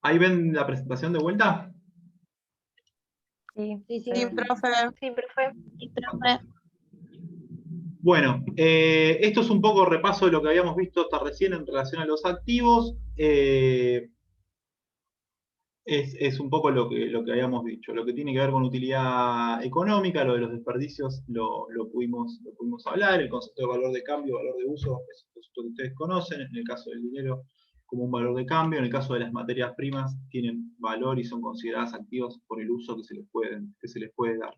¿Ahí ven la presentación de vuelta? Sí, Sí, sí, profe. sí, profe. Sí, profe. Bueno, esto es un poco repaso de lo que habíamos visto hasta recién en relación a los activos. Es un poco lo que habíamos dicho. Lo que tiene que ver con utilidad económica, lo de los desperdicios, lo pudimos hablar. El concepto de valor de cambio, valor de uso, es lo que ustedes conocen. En el caso del dinero, como un valor de cambio. En el caso de las materias primas, tienen valor y son consideradas activos por el uso que se les puede dar.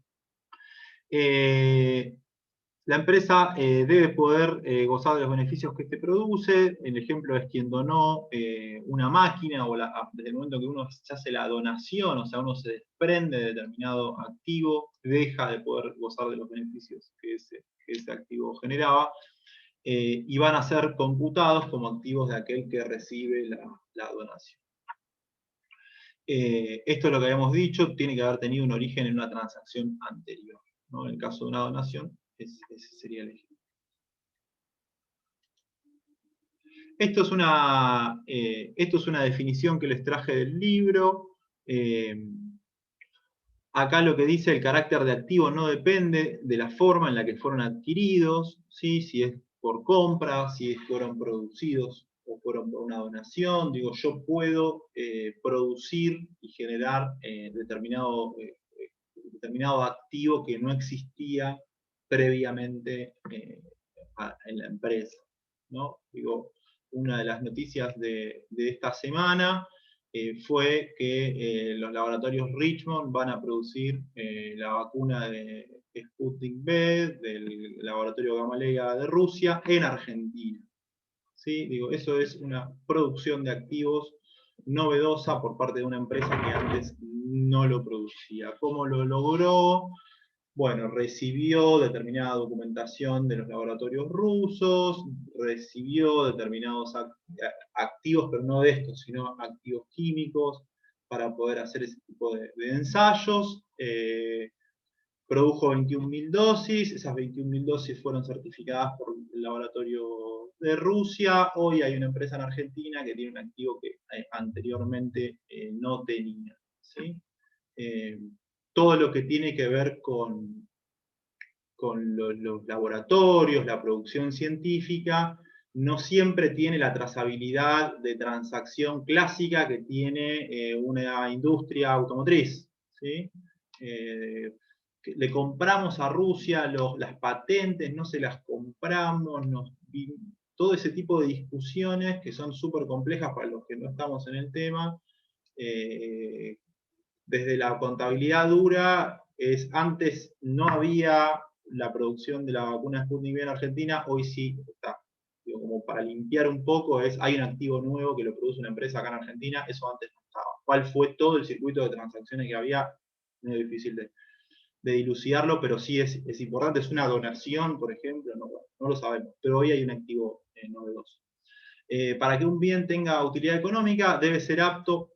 La empresa debe poder gozar de los beneficios que este produce. El ejemplo es quien donó una máquina, o desde el momento que uno se hace la donación, o sea, uno se desprende de determinado activo, deja de poder gozar de los beneficios que ese activo generaba, y van a ser computados como activos de aquel que recibe la donación. Esto es lo que habíamos dicho, tiene que haber tenido un origen en una transacción anterior, ¿no? En el caso de una donación, ese sería el ejemplo. Esto es una definición que les traje del libro. Acá lo que dice: el carácter de activo no depende de la forma en la que fueron adquiridos, ¿sí? Si es por compra, si fueron producidos o fueron por una donación. Digo, yo puedo producir y generar determinado activo que no existía previamente en la empresa, ¿no? Digo, una de las noticias de esta semana fue que los laboratorios Richmond van a producir la vacuna de Sputnik V del laboratorio Gamaleya de Rusia en Argentina. ¿Sí? Digo, eso es una producción de activos novedosa por parte de una empresa que antes no lo producía. ¿Cómo lo logró? Bueno, recibió determinada documentación de los laboratorios rusos, recibió determinados activos, pero no de estos, sino activos químicos, para poder hacer ese tipo de ensayos. Produjo 21.000 dosis, esas 21.000 dosis fueron certificadas por el laboratorio de Rusia. Hoy hay una empresa en Argentina que tiene un activo que anteriormente no tenía, ¿sí? Todo lo que tiene que ver con los laboratorios, la producción científica, no siempre tiene la trazabilidad de transacción clásica que tiene una industria automotriz, ¿sí? Le compramos a Rusia las patentes, no se las compramos, todo ese tipo de discusiones que son súper complejas para los que no estamos en el tema. Desde la contabilidad dura, antes no había la producción de la vacuna Sputnik V en Argentina, hoy sí está. Digo, como para limpiar un poco, hay un activo nuevo que lo produce una empresa acá en Argentina, eso antes no estaba. ¿Cuál fue todo el circuito de transacciones que había? Muy difícil de dilucidarlo, pero sí es importante. Es una donación, por ejemplo, no lo sabemos, pero hoy hay un activo novedoso. Para que un bien tenga utilidad económica, debe ser apto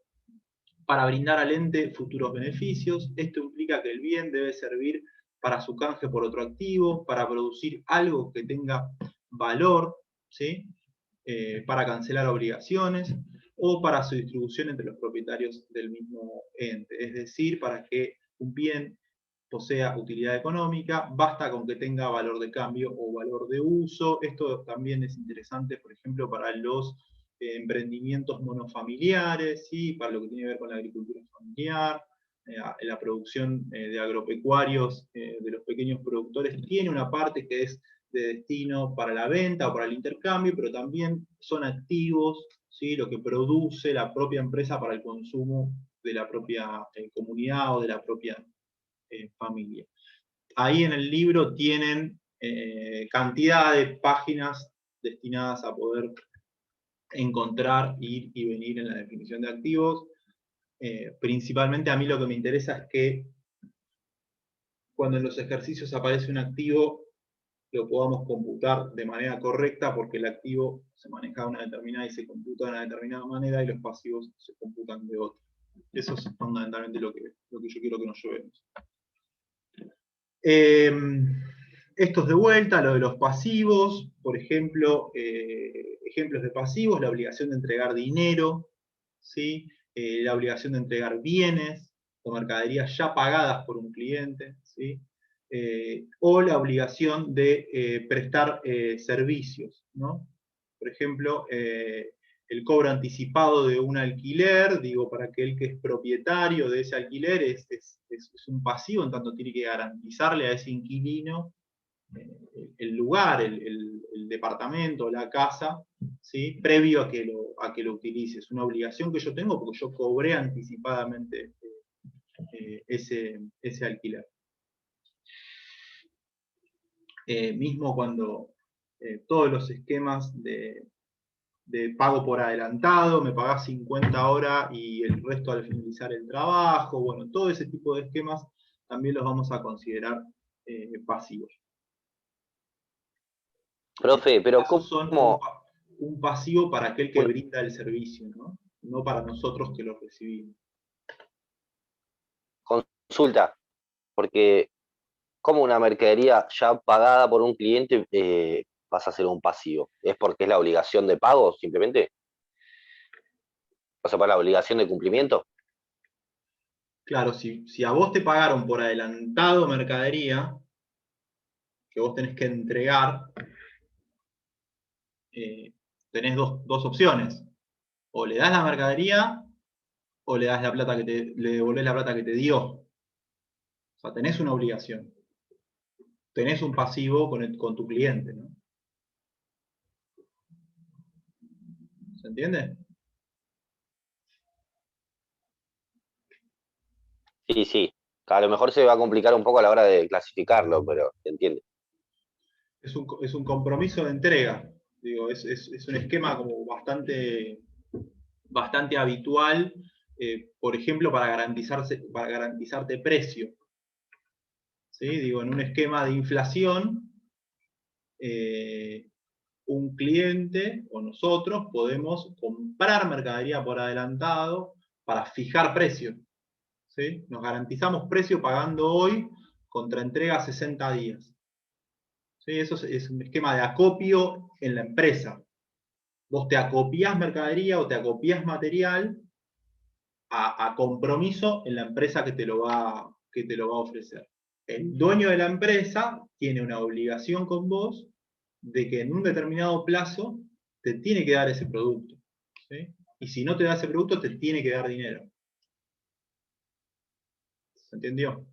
para brindar al ente futuros beneficios. Esto implica que el bien debe servir para su canje por otro activo, para producir algo que tenga valor, ¿sí? Para cancelar obligaciones, o para su distribución entre los propietarios del mismo ente. Es decir, para que un bien posea utilidad económica, basta con que tenga valor de cambio o valor de uso. Esto también es interesante, por ejemplo, para los emprendimientos monofamiliares, ¿sí? Para lo que tiene que ver con la agricultura familiar, la producción de agropecuarios, de los pequeños productores, tiene una parte que es de destino para la venta o para el intercambio, pero también son activos, ¿sí? Lo que produce la propia empresa para el consumo de la propia comunidad o de la propia familia. Ahí en el libro tienen cantidad de páginas destinadas a poder encontrar, ir y venir en la definición de activos. Principalmente a mí lo que me interesa es que cuando en los ejercicios aparece un activo, lo podamos computar de manera correcta, porque el activo se maneja de una determinada y se computa de una determinada manera, y los pasivos se computan de otra. Eso es fundamentalmente lo que yo quiero que nos llevemos. Esto es de vuelta, lo de los pasivos, por ejemplo, ejemplos de pasivos: la obligación de entregar dinero, ¿sí? la obligación de entregar bienes o mercaderías ya pagadas por un cliente, ¿sí? O la obligación de prestar servicios, ¿no? Por ejemplo, el cobro anticipado de un alquiler, digo, para aquel que es propietario de ese alquiler, es un pasivo, en tanto tiene que garantizarle a ese inquilino el lugar, el departamento, la casa, ¿sí? Previo a que lo utilice. Es una obligación que yo tengo porque yo cobré anticipadamente ese alquiler. Mismo cuando todos los esquemas de pago por adelantado, me pagás 50 horas y el resto al finalizar el trabajo, bueno, todo ese tipo de esquemas también los vamos a considerar pasivos. Profe, pero Casos son ¿cómo? un pasivo para aquel que Una brinda el servicio, ¿no? No para nosotros que lo recibimos. consulta, porque ¿cómo una mercadería ya pagada por un cliente pasa a ser un pasivo? ¿Es porque es la obligación de pago simplemente? O sea, para la obligación de cumplimiento. Claro, si a vos te pagaron por adelantado mercadería, que vos tenés que entregar, tenés dos opciones. O le das la mercadería o le das la plata le devolvés la plata que te dio. O sea, tenés una obligación. Tenés un pasivo con tu cliente, ¿no? ¿Se entiende? Sí, sí. A lo mejor se va a complicar un poco a la hora de clasificarlo, pero se entiende. Es un compromiso de entrega. Digo, es un esquema como bastante habitual, por ejemplo, para garantizarte precio. ¿Sí? Digo, en un esquema de inflación, un cliente o nosotros podemos comprar mercadería por adelantado para fijar precio. ¿Sí? Nos garantizamos precio pagando hoy contra entrega a 60 días. ¿Sí? Eso es un esquema de acopio en la empresa. Vos te acopiás mercadería o te acopiás material a compromiso en la empresa que te lo va a ofrecer. El dueño de la empresa tiene una obligación con vos de que en un determinado plazo te tiene que dar ese producto. ¿Sí? Y si no te da ese producto, te tiene que dar dinero. ¿Se entendió?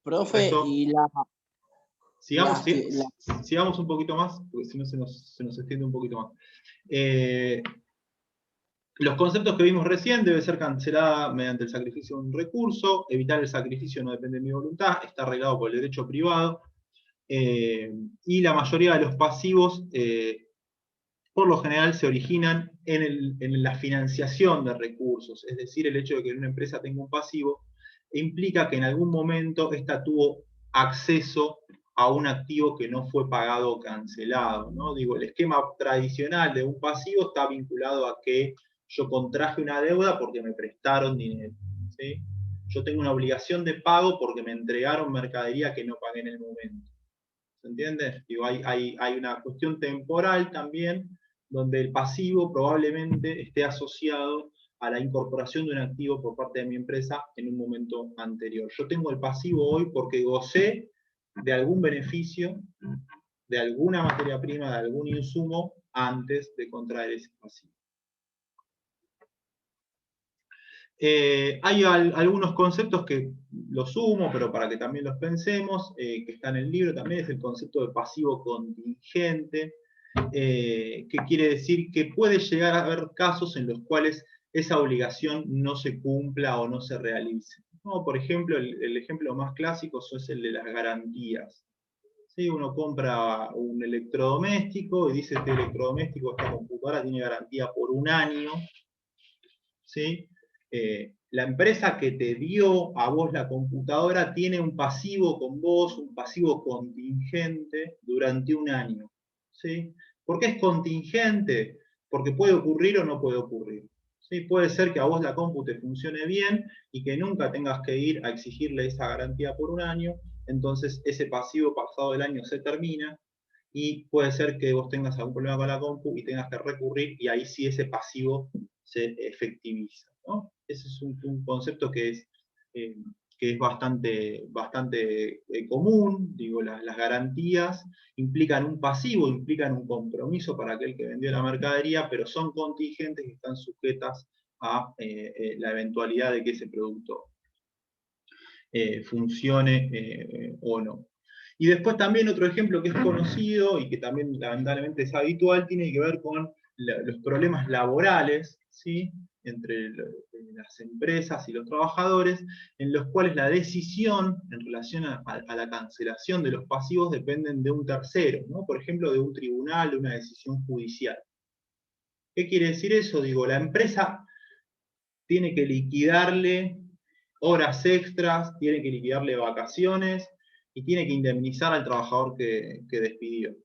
Profe, Esto, y sigamos, la- sigamos un poquito más, porque si no se nos extiende un poquito más. Los conceptos que vimos recién: debe ser cancelada mediante el sacrificio de un recurso, evitar el sacrificio no depende de mi voluntad, está arreglado por el derecho privado, y la mayoría de los pasivos, por lo general, se originan en la financiación de recursos, es decir, el hecho de que una empresa tenga un pasivo implica que en algún momento ésta tuvo acceso a un activo que no fue pagado o cancelado, ¿no? Digo, el esquema tradicional de un pasivo está vinculado a que yo contraje una deuda porque me prestaron dinero, ¿sí? Yo tengo una obligación de pago porque me entregaron mercadería que no pagué en el momento. ¿Se entiende? Digo, hay una cuestión temporal también, donde el pasivo probablemente esté asociado a la incorporación de un activo por parte de mi empresa en un momento anterior. Yo tengo el pasivo hoy porque gocé de algún beneficio, de alguna materia prima, de algún insumo, antes de contraer ese pasivo. Hay algunos conceptos que los sumo, pero para que también los pensemos, que está en el libro también, es el concepto de pasivo contingente, que quiere decir que puede llegar a haber casos en los cuales esa obligación no se cumpla o no se realice. ¿No? Por ejemplo, el ejemplo más clásico es el de las garantías. ¿Sí? Uno compra un electrodoméstico y dice: este electrodoméstico, esta computadora tiene garantía por un año. ¿Sí? La empresa que te dio a vos la computadora tiene un pasivo con vos, un pasivo contingente durante un año. ¿Sí? ¿Por qué es contingente? Porque puede ocurrir o no puede ocurrir. ¿Sí? Puede ser que a vos la compu te funcione bien y que nunca tengas que ir a exigirle esa garantía por un año, entonces ese pasivo pasado el año se termina, y puede ser que vos tengas algún problema con la compu y tengas que recurrir, y ahí sí ese pasivo se efectiviza, ¿no? Ese es un concepto que es bastante común. Digo, las garantías implican un pasivo, implican un compromiso para aquel que vendió la mercadería, pero son contingentes que están sujetas a la eventualidad de que ese producto funcione o no. Y después también otro ejemplo que es conocido y que también lamentablemente es habitual, tiene que ver con los problemas laborales, ¿sí?, entre las empresas y los trabajadores, en los cuales la decisión en relación a la cancelación de los pasivos dependen de un tercero, ¿no? Por ejemplo, de un tribunal, de una decisión judicial. ¿Qué quiere decir eso? Digo, la empresa tiene que liquidarle horas extras, tiene que liquidarle vacaciones y tiene que indemnizar al trabajador que despidió.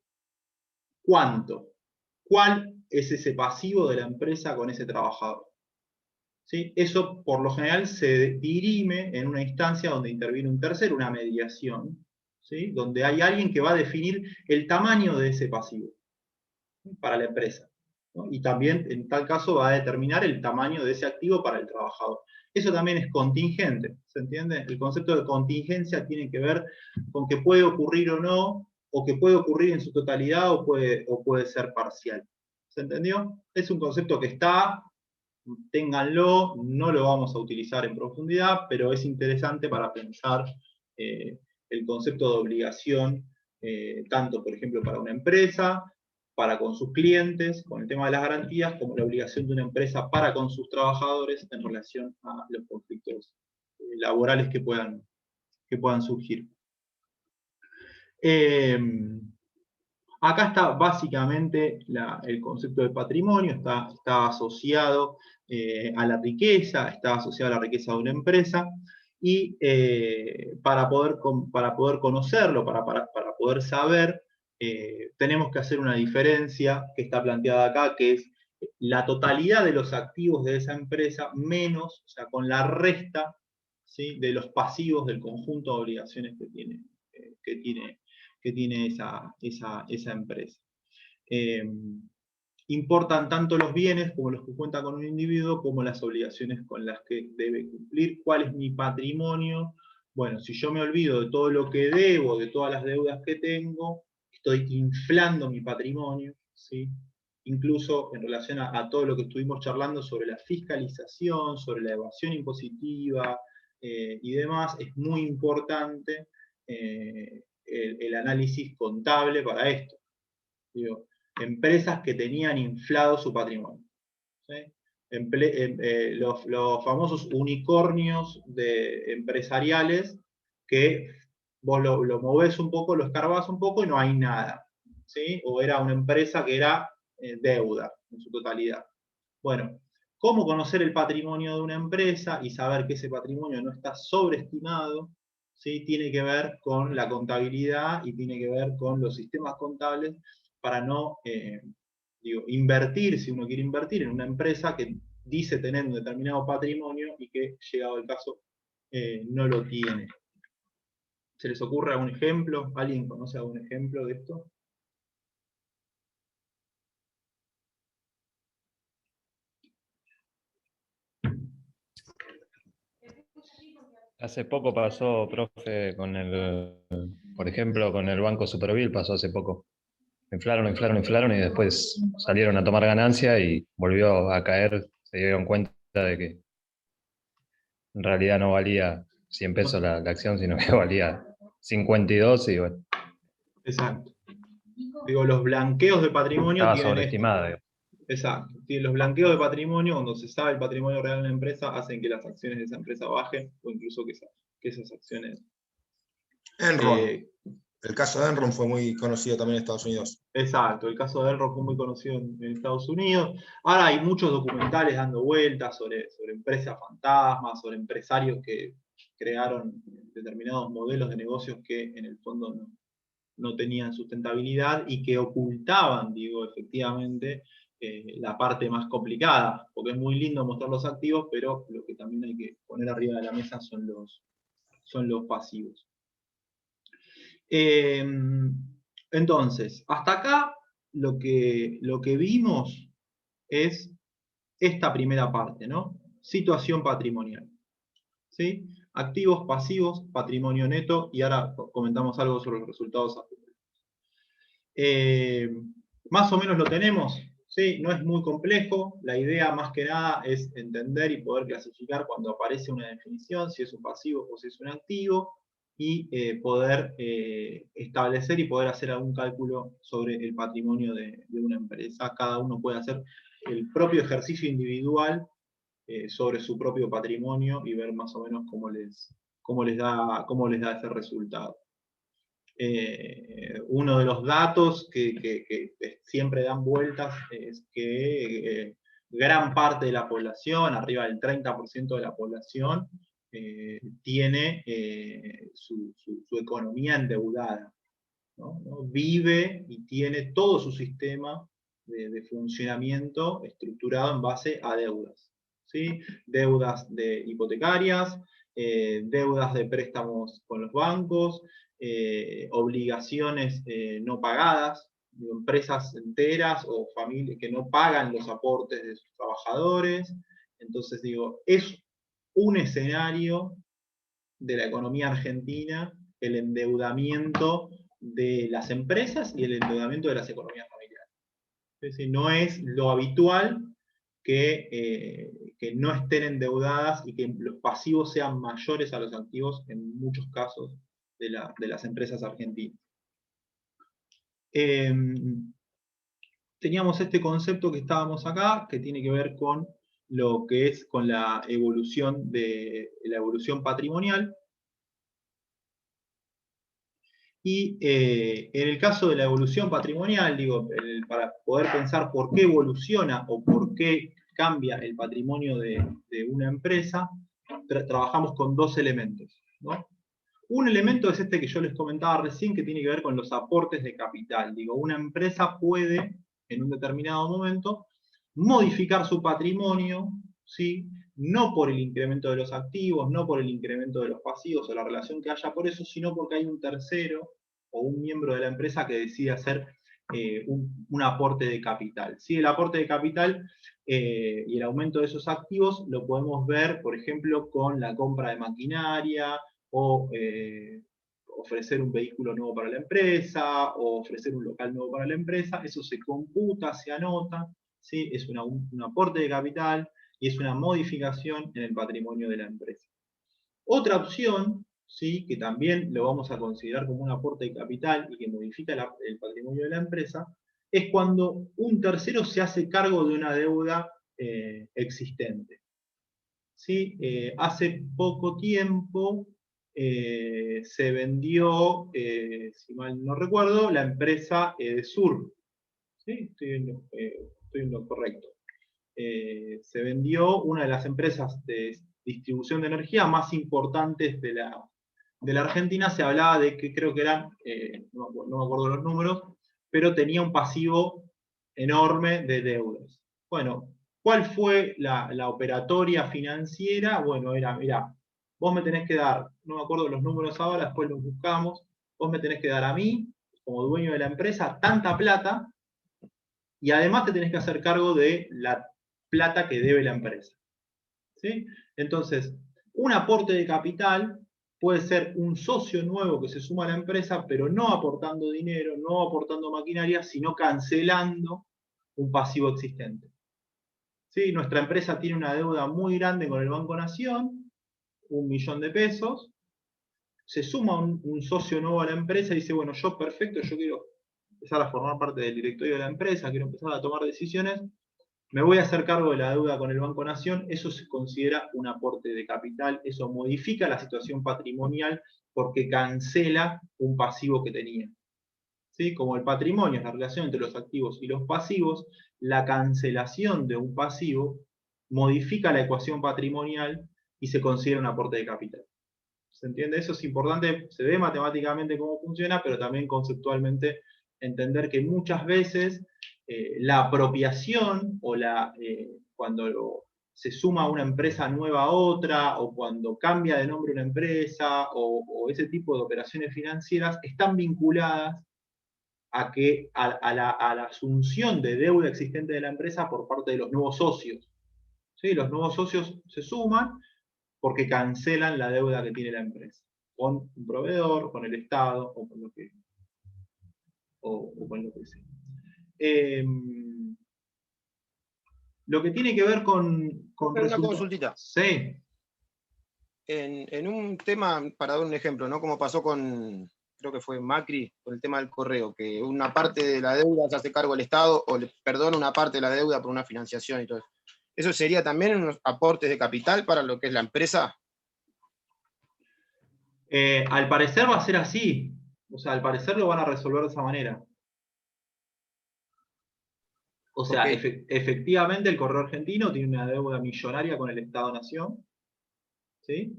¿Cuánto? ¿Cuál es ese pasivo de la empresa con ese trabajador? ¿Sí? Eso, por lo general, se dirime en una instancia donde interviene un tercero, una mediación, ¿sí?, donde hay alguien que va a definir el tamaño de ese pasivo, ¿sí?, para la empresa, ¿no? Y también, en tal caso, va a determinar el tamaño de ese activo para el trabajador. Eso también es contingente, ¿se entiende? El concepto de contingencia tiene que ver con que puede ocurrir o no, o que puede ocurrir en su totalidad o puede ser parcial. ¿Se entendió? Es un concepto que está, ténganlo, no lo vamos a utilizar en profundidad, pero es interesante para pensar el concepto de obligación, tanto, por ejemplo, para una empresa, para con sus clientes, con el tema de las garantías, como la obligación de una empresa para con sus trabajadores en relación a los conflictos laborales que puedan surgir. Acá está básicamente el concepto de patrimonio, está asociado a la riqueza, está asociado a la riqueza de una empresa, y para poder conocerlo, para poder saber, tenemos que hacer una diferencia que está planteada acá, que es la totalidad de los activos de esa empresa menos, o sea, con la resta, ¿sí?, de los pasivos del conjunto de obligaciones que tiene esa empresa. Importan tanto los bienes como los que cuenta con un individuo, como las obligaciones con las que debe cumplir. ¿Cuál es mi patrimonio? Bueno, si yo me olvido de todo lo que debo, de todas las deudas que tengo, estoy inflando mi patrimonio, ¿sí? Incluso en relación a todo lo que estuvimos charlando sobre la fiscalización, sobre la evasión impositiva y demás, es muy importante el análisis contable para esto. Digo, empresas que tenían inflado su patrimonio, ¿sí? Los famosos unicornios empresariales que vos lo movés un poco, lo escarbás un poco y no hay nada, ¿sí? O era una empresa que era deuda en su totalidad. Bueno, ¿cómo conocer el patrimonio de una empresa y saber que ese patrimonio no está sobreestimado? ¿Sí? Tiene que ver con la contabilidad y tiene que ver con los sistemas contables para no invertir, si uno quiere invertir en una empresa que dice tener un determinado patrimonio y que, llegado el caso, no lo tiene. ¿Se les ocurre algún ejemplo? ¿Alguien conoce algún ejemplo de esto? Hace poco pasó, profe, por ejemplo, con el Banco Superville pasó hace poco. Inflaron y después salieron a tomar ganancia y volvió a caer. Se dieron cuenta de que en realidad no valía 100 pesos la acción, sino que valía 52 y bueno. Exacto. Digo, los blanqueos de patrimonio Estaba tienen sobreestimada. esto. Exacto. Los blanqueos de patrimonio, cuando se sabe el patrimonio real de una empresa, hacen que las acciones de esa empresa bajen o incluso que esas acciones... Enron. El caso de Enron fue muy conocido también en Estados Unidos. Exacto, el caso de Enron fue muy conocido en Estados Unidos. Ahora hay muchos documentales dando vueltas sobre empresas fantasmas, sobre empresarios que crearon determinados modelos de negocios que en el fondo no tenían sustentabilidad y que ocultaban, digo, efectivamente, la parte más complicada, porque es muy lindo mostrar los activos, pero lo que también hay que poner arriba de la mesa son los pasivos. Entonces, hasta acá lo que vimos es esta primera parte, ¿no? Situación patrimonial. ¿Sí? Activos, pasivos, patrimonio neto, y ahora comentamos algo sobre los resultados acumulados. Más o menos lo tenemos, ¿sí? No es muy complejo, la idea más que nada es entender y poder clasificar cuando aparece una definición, si es un pasivo o si es un activo, y poder establecer y poder hacer algún cálculo sobre el patrimonio de una empresa. Cada uno puede hacer el propio ejercicio individual sobre su propio patrimonio y ver más o menos cómo les da ese resultado. Uno de los datos que siempre dan vueltas es que gran parte de la población, arriba del 30% de la población, tiene su economía endeudada, ¿no? Vive y tiene todo su sistema de funcionamiento estructurado en base a deudas, ¿sí? Deudas hipotecarias, deudas de préstamos con los bancos, obligaciones no pagadas, empresas enteras o familias que no pagan los aportes de sus trabajadores. Entonces digo, es un escenario de la economía argentina el endeudamiento de las empresas y el endeudamiento de las economías familiares. Es decir, no es lo habitual que no estén endeudadas y que los pasivos sean mayores a los activos en muchos casos de las empresas argentinas. Teníamos este concepto que estábamos acá, que tiene que ver con lo que es con la evolución patrimonial. Y en el caso de la evolución patrimonial, digo, para poder pensar por qué evoluciona o por qué cambia el patrimonio de una empresa, trabajamos con dos elementos, ¿no? Un elemento es este que yo les comentaba recién, que tiene que ver con los aportes de capital. Digo, una empresa puede, en un determinado momento, modificar su patrimonio, ¿sí? No por el incremento de los activos, no por el incremento de los pasivos o la relación que haya por eso, sino porque hay un tercero o un miembro de la empresa que decide hacer un aporte de capital. ¿Sí? El aporte de capital y el aumento de esos activos lo podemos ver, por ejemplo, con la compra de maquinaria, o ofrecer un vehículo nuevo para la empresa, o ofrecer un local nuevo para la empresa. Eso se computa, se anota, ¿sí? Es un aporte de capital y es una modificación en el patrimonio de la empresa. Otra opción, ¿sí? Que también lo vamos a considerar como un aporte de capital y que modifica el patrimonio de la empresa, es cuando un tercero se hace cargo de una deuda existente. ¿Sí? Hace poco tiempo se vendió, si mal no recuerdo, la empresa Edesur. ¿Sí? Estoy en lo correcto. Se vendió una de las empresas de distribución de energía más importantes de la Argentina. Se hablaba de que creo que eran, no me acuerdo los números, pero tenía un pasivo enorme de deudas. Bueno, ¿cuál fue la operatoria financiera? Bueno, era, mirá, vos me tenés que dar, no me acuerdo los números ahora, después los buscamos, vos me tenés que dar a mí, como dueño de la empresa, tanta plata, y además te tenés que hacer cargo de la plata que debe la empresa. ¿Sí? Entonces, un aporte de capital puede ser un socio nuevo que se suma a la empresa, pero no aportando dinero, no aportando maquinaria, sino cancelando un pasivo existente. ¿Sí? Nuestra empresa tiene una deuda muy grande con el Banco Nación, 1 millón de pesos, se suma un socio nuevo a la empresa y dice, bueno, yo perfecto, yo quiero empezar a formar parte del directorio de la empresa, quiero empezar a tomar decisiones, me voy a hacer cargo de la deuda con el Banco Nación. Eso se considera un aporte de capital, eso modifica la situación patrimonial porque cancela un pasivo que tenía. ¿Sí? Como el patrimonio es la relación entre los activos y los pasivos, la cancelación de un pasivo modifica la ecuación patrimonial y se considera un aporte de capital. ¿Se entiende? Eso es importante, se ve matemáticamente cómo funciona, pero también conceptualmente entender que muchas veces la apropiación o cuando se suma una empresa nueva a otra, o cuando cambia de nombre una empresa, o ese tipo de operaciones financieras, están vinculadas a la asunción de deuda existente de la empresa por parte de los nuevos socios. ¿sí? Los nuevos socios se suman porque cancelan la deuda que tiene la empresa, con un proveedor, con el Estado, o con lo que, o con lo que sea. Lo que tiene que ver con una consultita. Sí. En un tema, para dar un ejemplo, ¿no? Como pasó con, creo que fue Macri, con el tema del correo, que una parte de la deuda se hace cargo el Estado, o le perdona una parte de la deuda por una financiación y todo eso. ¿Eso sería también unos aportes de capital para lo que es la empresa? Al parecer va a ser así. O sea, al parecer lo van a resolver de esa manera. O sea, Okay. efectivamente el Correo Argentino tiene una deuda millonaria con el Estado-Nación. ¿Sí?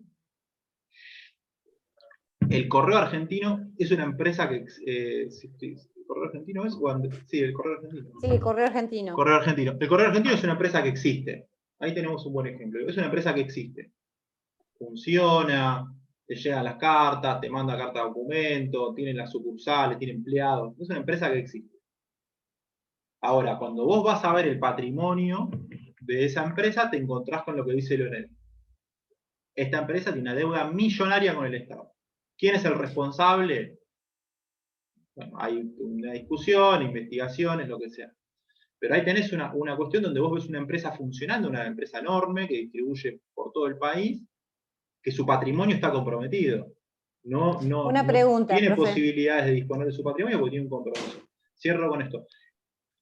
El Correo Argentino es una empresa que... ¿el Correo Argentino es? Sí, el Correo Argentino. Sí, Correo Argentino. Correo Argentino. El Correo Argentino es una empresa que existe. Ahí tenemos un buen ejemplo. Es una empresa que existe. Funciona, te llegan las cartas, te manda carta de documento, tiene las sucursales, tiene empleados. Es una empresa que existe. Ahora, cuando vos vas a ver el patrimonio de esa empresa, te encontrás con lo que dice Leonel. Esta empresa tiene una deuda millonaria con el Estado. ¿Quién es el responsable? Bueno, hay una discusión, investigaciones, lo que sea. Pero ahí tenés una cuestión donde vos ves una empresa funcionando, una empresa enorme que distribuye por todo el país, que su patrimonio está comprometido. Una pregunta, tiene profe. posibilidades de disponer de su patrimonio porque tiene un compromiso. Cierro con esto.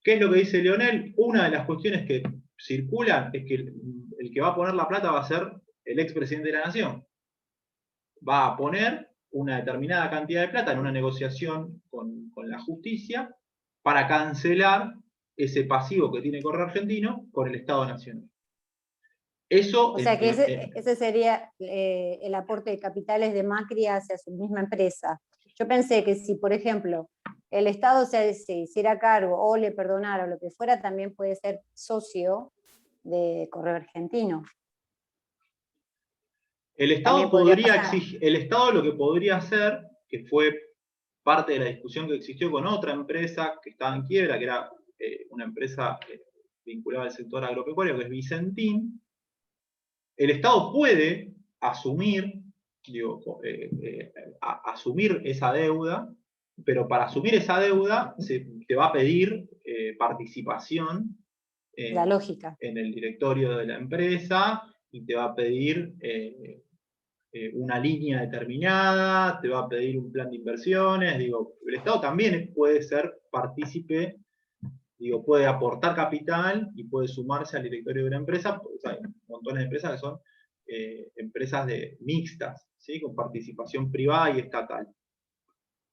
¿Qué es lo que dice Leonel? Una de las cuestiones que circulan es que el que va a poner la plata va a ser el expresidente de la Nación. Va a poner una determinada cantidad de plata en una negociación con la justicia para cancelar ese pasivo que tiene Correo Argentino con el Estado Nacional. Eso o sea que ese sería el aporte de capitales de Macri hacia su misma empresa. Yo pensé que si, por ejemplo, el Estado se hiciera cargo o le perdonara o lo que fuera, también puede ser socio de Correo Argentino. El Estado podría exigir, el Estado lo que podría hacer, que fue parte de la discusión que existió con otra empresa que estaba en quiebra, que era una empresa vinculada al sector agropecuario, que es Vicentín. El Estado puede asumir, asumir esa deuda, pero para asumir esa deuda te va a pedir participación la lógica. En el directorio de la empresa y te va a pedir una línea determinada, te va a pedir un plan de inversiones. Digo, el Estado también puede ser partícipe, digo, puede aportar capital y puede sumarse al directorio de una empresa. O sea, hay montones de empresas que son empresas mixtas, ¿sí? Con participación privada y estatal.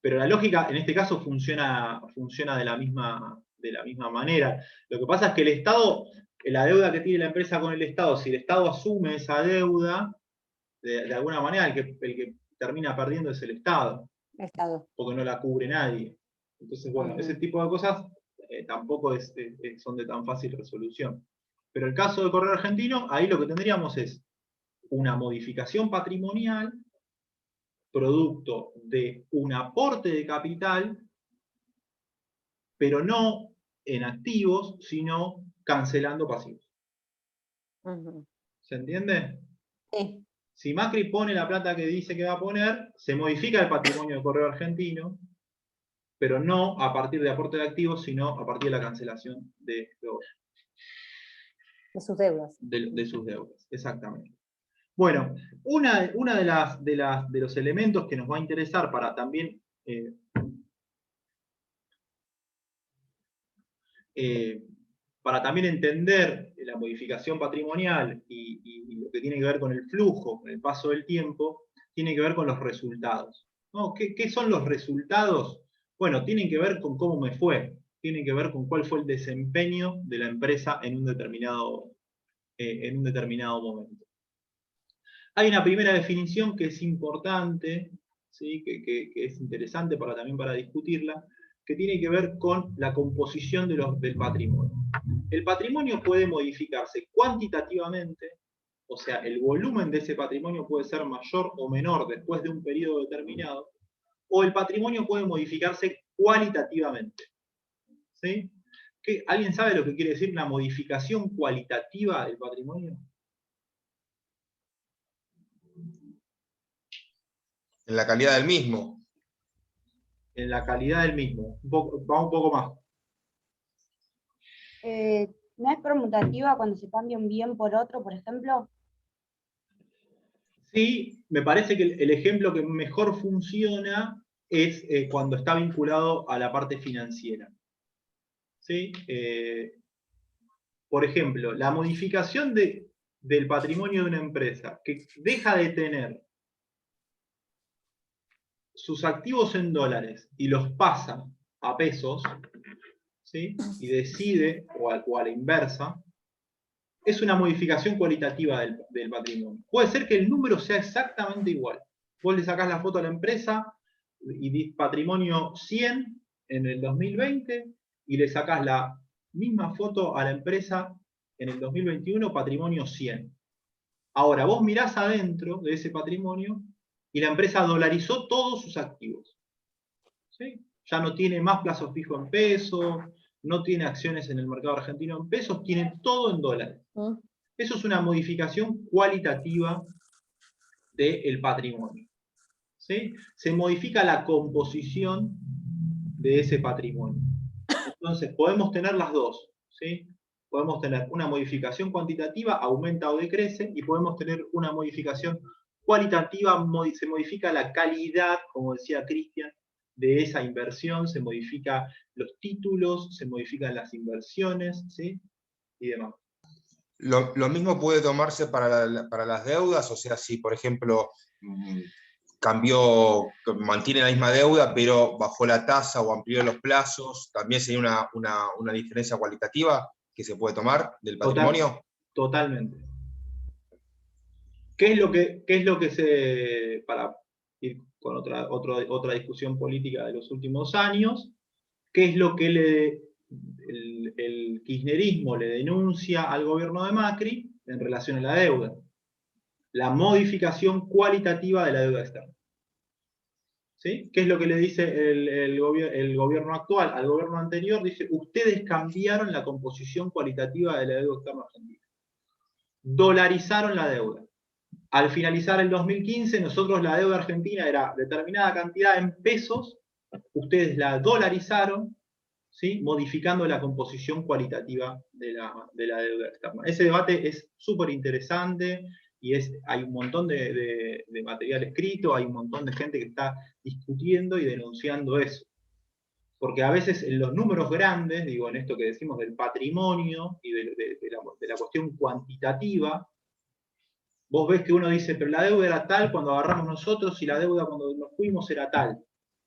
Pero la lógica en este caso funciona de la misma manera. Lo que pasa es que el Estado, la deuda que tiene la empresa con el Estado, si el Estado asume esa deuda, de alguna manera el que termina perdiendo es el Estado. Porque no la cubre nadie. Entonces, bueno, ese tipo de cosas tampoco son de tan fácil resolución. Pero el caso del Correo Argentino, ahí lo que tendríamos es una modificación patrimonial producto de un aporte de capital, pero no en activos, sino cancelando pasivos. ¿Se entiende? Sí. Si Macri pone la plata que dice que va a poner, se modifica el patrimonio del Correo Argentino, pero no a partir de aporte de activos, sino a partir de la cancelación de sus deudas. De sus deudas, exactamente. Bueno, una de los elementos que nos va a interesar para también entender la modificación patrimonial y lo que tiene que ver con el flujo, con el paso del tiempo, tiene que ver con los resultados, ¿no? ¿Qué son los resultados? Bueno, tienen que ver con cómo me fue, tienen que ver con cuál fue el desempeño de la empresa en un determinado momento. Hay una primera definición que es importante, ¿sí? que es interesante también para discutirla, que tiene que ver con la composición del patrimonio. El patrimonio puede modificarse cuantitativamente, o sea, el volumen de ese patrimonio puede ser mayor o menor después de un periodo determinado, o el patrimonio puede modificarse cualitativamente. ¿Sí? ¿Alguien sabe lo que quiere decir una modificación cualitativa del patrimonio? En la calidad del mismo. En la calidad del mismo. Vamos un poco más. ¿No es conmutativa cuando se cambia un bien por otro, por ejemplo? Sí, me parece que el ejemplo que mejor funciona es cuando está vinculado a la parte financiera. ¿Sí? Por ejemplo, la modificación del patrimonio de una empresa que deja de tener sus activos en dólares y los pasa a pesos, ¿sí? Y decide, o a la inversa, es una modificación cualitativa del patrimonio. Puede ser que el número sea exactamente igual. Vos le sacás la foto a la empresa y dices patrimonio 100 en el 2020 y le sacás la misma foto a la empresa en el 2021, patrimonio 100. Ahora, vos mirás adentro de ese patrimonio y la empresa dolarizó todos sus activos. ¿Sí? Ya no tiene más plazo fijo en pesos, no tiene acciones en el mercado argentino en pesos, tiene todo en dólares. Eso es una modificación cualitativa del patrimonio. ¿Sí? Se modifica la composición de ese patrimonio. Entonces, podemos tener las dos. ¿Sí? Podemos tener una modificación cuantitativa, aumenta o decrece, y podemos tener una modificación cualitativa, se modifica la calidad, como decía Cristian, de esa inversión, se modifican los títulos, se modifican las inversiones, ¿sí? Y demás. Lo mismo puede tomarse para las deudas, o sea, si por ejemplo mantiene la misma deuda, pero bajó la tasa o amplió los plazos, también sería una diferencia cualitativa que se puede tomar del patrimonio. Totalmente. ¿Qué es lo que se, para ir con otra discusión política de los últimos años, qué es lo que el kirchnerismo le denuncia al gobierno de Macri en relación a la deuda? La modificación cualitativa de la deuda externa. ¿Sí? ¿Qué es lo que le dice el gobierno actual al gobierno anterior? Dice, ustedes cambiaron la composición cualitativa de la deuda externa argentina. Dolarizaron la deuda. Al finalizar el 2015, nosotros la deuda argentina era determinada cantidad en pesos, ustedes la dolarizaron, ¿sí? Modificando la composición cualitativa de la deuda externa. Ese debate es súper interesante y hay un montón de material escrito, hay un montón de gente que está discutiendo y denunciando eso. Porque a veces en los números grandes, digo, en esto que decimos del patrimonio y de la cuestión cuantitativa, vos ves que uno dice, pero la deuda era tal cuando agarramos nosotros y la deuda cuando nos fuimos era tal.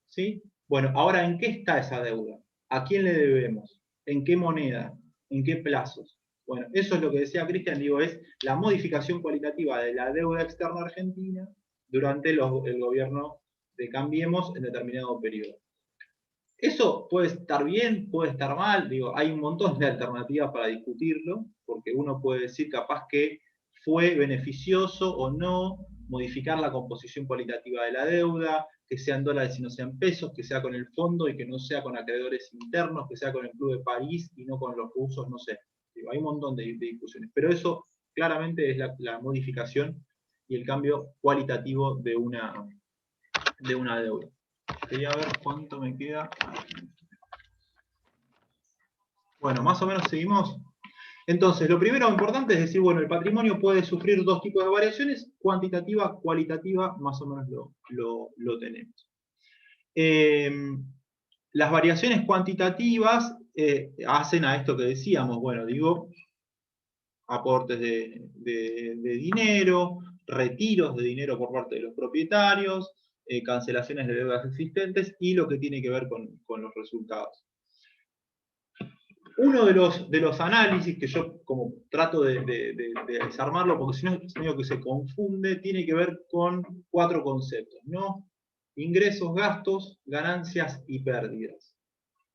¿Sí? Bueno, ahora, ¿en qué está esa deuda? ¿A quién le debemos? ¿En qué moneda? ¿En qué plazos? Bueno, eso es lo que decía Cristian, digo, es la modificación cualitativa de la deuda externa argentina durante el gobierno de Cambiemos en determinado periodo. Eso puede estar bien, puede estar mal, digo, hay un montón de alternativas para discutirlo, porque uno puede decir capaz que fue beneficioso o no modificar la composición cualitativa de la deuda, que sean dólares y no sean pesos, que sea con el fondo y que no sea con acreedores internos, que sea con el Club de París y no con los rusos, no sé. Digo, hay un montón de discusiones, pero eso claramente es la modificación y el cambio cualitativo de una deuda. Quería ver cuánto me queda. Bueno, más o menos seguimos. Entonces, lo primero importante es decir, bueno, el patrimonio puede sufrir dos tipos de variaciones, cuantitativa, cualitativa, más o menos lo tenemos. Las variaciones cuantitativas hacen a esto que decíamos, bueno, digo, aportes de dinero, retiros de dinero por parte de los propietarios, cancelaciones de deudas existentes y lo que tiene que ver con los resultados. Uno de los análisis que yo como trato de desarmarlo, porque si no es medio que se confunde, tiene que ver con 4 conceptos, ¿no? Ingresos, gastos, ganancias y pérdidas.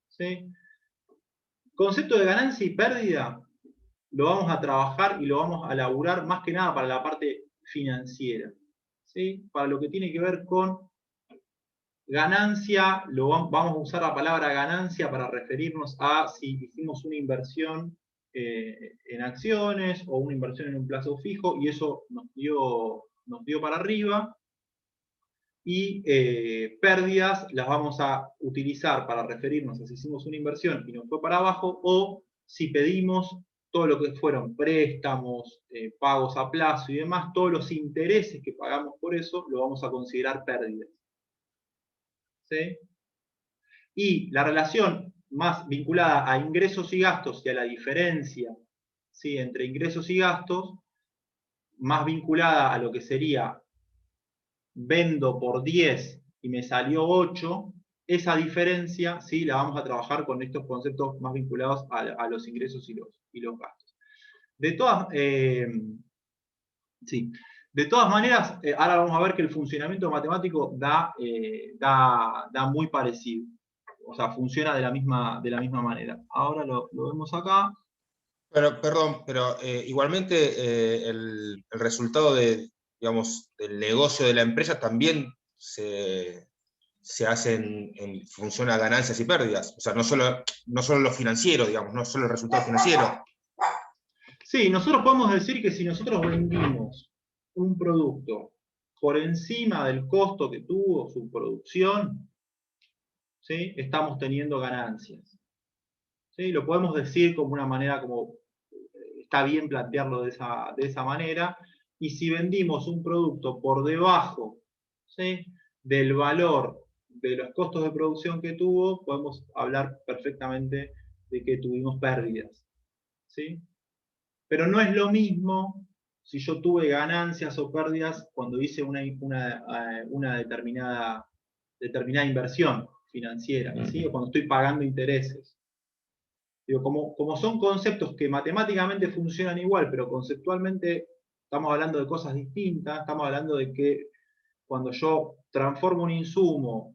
¿Sí? Concepto de ganancia y pérdida lo vamos a trabajar y lo vamos a elaborar más que nada para la parte financiera. ¿Sí? Para lo que tiene que ver con Ganancia, vamos a usar la palabra ganancia para referirnos a si hicimos una inversión en acciones o una inversión en un plazo fijo y eso nos dio para arriba. Y pérdidas las vamos a utilizar para referirnos a si hicimos una inversión y nos fue para abajo, o si pedimos todo lo que fueron préstamos, pagos a plazo y demás, todos los intereses que pagamos por eso, lo vamos a considerar pérdidas. ¿Sí? Y la relación más vinculada a ingresos y gastos y a la diferencia, ¿sí?, entre ingresos y gastos, más vinculada a lo que sería vendo por 10 y me salió 8, esa diferencia, ¿sí?, la vamos a trabajar con estos conceptos más vinculados a los ingresos y los gastos. De todas maneras, ahora vamos a ver que el funcionamiento matemático da muy parecido. O sea, funciona de la misma manera. Ahora lo vemos acá. Pero, perdón, pero igualmente el resultado digamos, del negocio de la empresa también se hace en función a ganancias y pérdidas. O sea, no solo lo financiero, digamos, no solo el resultado financiero. Sí, nosotros podemos decir que si nosotros vendimos un producto por encima del costo que tuvo su producción, ¿sí?, estamos teniendo ganancias. ¿Sí? Lo podemos decir como una manera, como está bien plantearlo de esa manera. Y si vendimos un producto por debajo, ¿sí?, del valor de los costos de producción que tuvo, podemos hablar perfectamente de que tuvimos pérdidas. ¿Sí? Pero no es lo mismo si yo tuve ganancias o pérdidas cuando hice una determinada inversión financiera, ¿sí?, o cuando estoy pagando intereses. Digo, como son conceptos que matemáticamente funcionan igual, pero conceptualmente estamos hablando de cosas distintas, estamos hablando de que cuando yo transformo un insumo,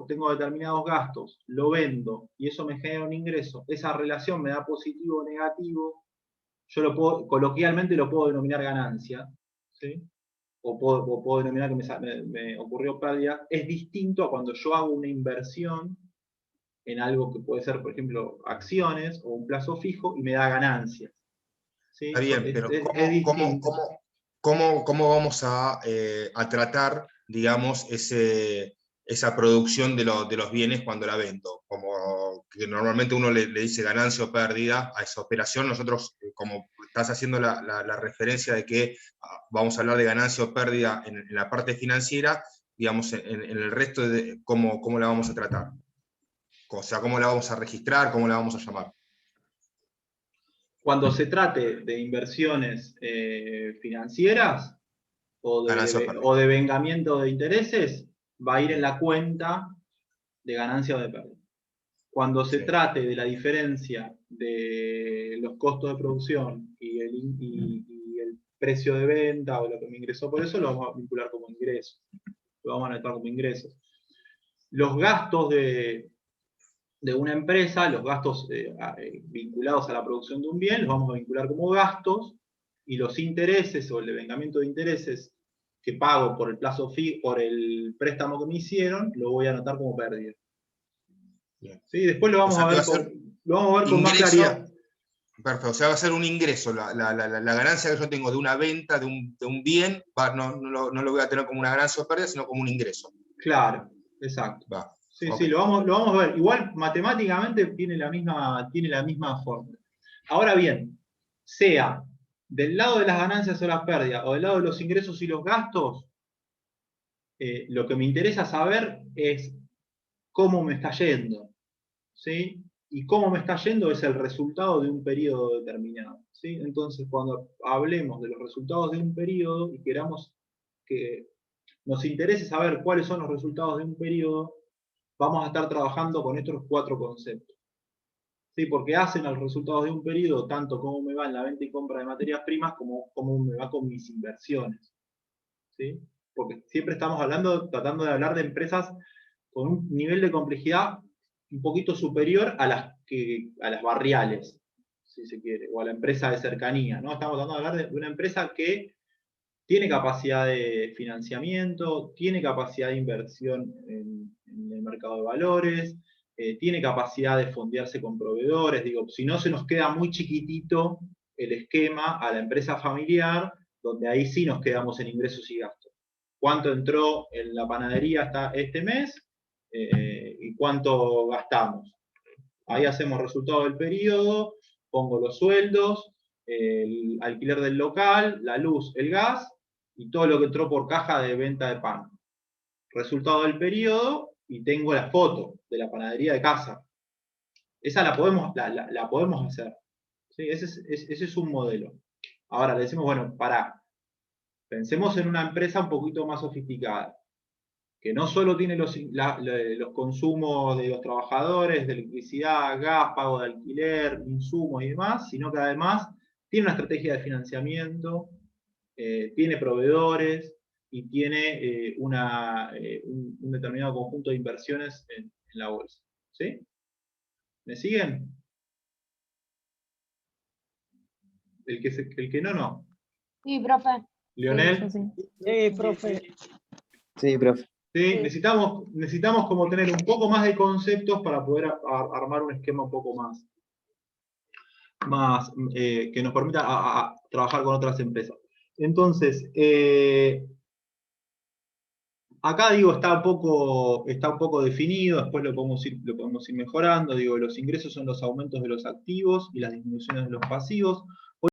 tengo determinados gastos, lo vendo y eso me genera un ingreso, esa relación me da positivo o negativo, yo coloquialmente lo puedo denominar ganancia, ¿sí?, o puedo denominar que me ocurrió pérdida. Es distinto a cuando yo hago una inversión en algo que puede ser, por ejemplo, acciones o un plazo fijo y me da ganancias. ¿Sí? Está bien, pero ¿cómo vamos a tratar, digamos, esa producción de los bienes cuando la vendo? Como que normalmente uno le dice ganancia o pérdida a esa operación. Nosotros, como estás haciendo la referencia de que vamos a hablar de ganancia o pérdida en la parte financiera, digamos, en el resto de cómo la vamos a tratar. O sea, cómo la vamos a registrar, cómo la vamos a llamar. Cuando se trate de inversiones financieras o de vengamiento de intereses, va a ir en la cuenta de ganancia o de pérdida. Cuando se trate de la diferencia de los costos de producción y el precio de venta o lo que me ingresó por eso, lo vamos a vincular como ingreso. Lo vamos a anotar como ingresos. Los gastos de una empresa, los gastos vinculados a la producción de un bien, los vamos a vincular como gastos, y los intereses o el devengamiento de intereses que pago por el plazo por el préstamo que me hicieron, lo voy a anotar como pérdida. ¿Sí? Después lo vamos a ver con más claridad. Perfecto, o sea, va a ser un ingreso. La ganancia que yo tengo de una venta de un bien, no lo voy a tener como una ganancia o pérdida, sino como un ingreso. Claro, exacto. Sí, Okay. sí, lo vamos a ver. Igual matemáticamente tiene la misma fórmula. Ahora bien, sea del lado de las ganancias o las pérdidas, o del lado de los ingresos y los gastos, lo que me interesa saber es cómo me está yendo. ¿Sí? Y cómo me está yendo es el resultado de un periodo determinado. ¿Sí? Entonces, cuando hablemos de los resultados de un periodo y queramos que nos interese saber cuáles son los resultados de un periodo, vamos a estar trabajando con estos 4 conceptos. ¿Sí? Porque hacen a los resultados de un periodo tanto cómo me va en la venta y compra de materias primas como cómo me va con mis inversiones. ¿Sí? Porque siempre estamos tratando de hablar de empresas con un nivel de complejidad un poquito superior a las barriales, si se quiere, o a la empresa de cercanía, ¿no? Estamos tratando de hablar de una empresa que tiene capacidad de financiamiento, tiene capacidad de inversión en el mercado de valores, tiene capacidad de fondearse con proveedores. Digo, si no se nos queda muy chiquitito el esquema a la empresa familiar, donde ahí sí nos quedamos en ingresos y gastos. ¿Cuánto entró en la panadería hasta este mes? ¿Y cuánto gastamos? Ahí hacemos resultado del periodo, pongo los sueldos, el alquiler del local, la luz, el gas, y todo lo que entró por caja de venta de pan. Resultado del periodo, y tengo la foto de la panadería de casa. Esa la podemos hacer. ¿Sí? Ese es un modelo. Ahora le decimos, bueno, pensemos en una empresa un poquito más sofisticada, que no solo tiene los consumos de los trabajadores, de electricidad, gas, pago de alquiler, insumos y demás, sino que además tiene una estrategia de financiamiento, tiene proveedores y tiene un determinado conjunto de inversiones en la bolsa. ¿Sí? ¿Me siguen? El que no, no. Sí, profe. ¿Leonel? Sí, profe. Sí, profe. ¿Sí? Necesitamos como tener un poco más de conceptos para poder armar un esquema un poco más que nos permita a trabajar con otras empresas. Entonces, acá digo, está un poco definido, después lo podemos ir mejorando. Digo, los ingresos son los aumentos de los activos y las disminuciones de los pasivos.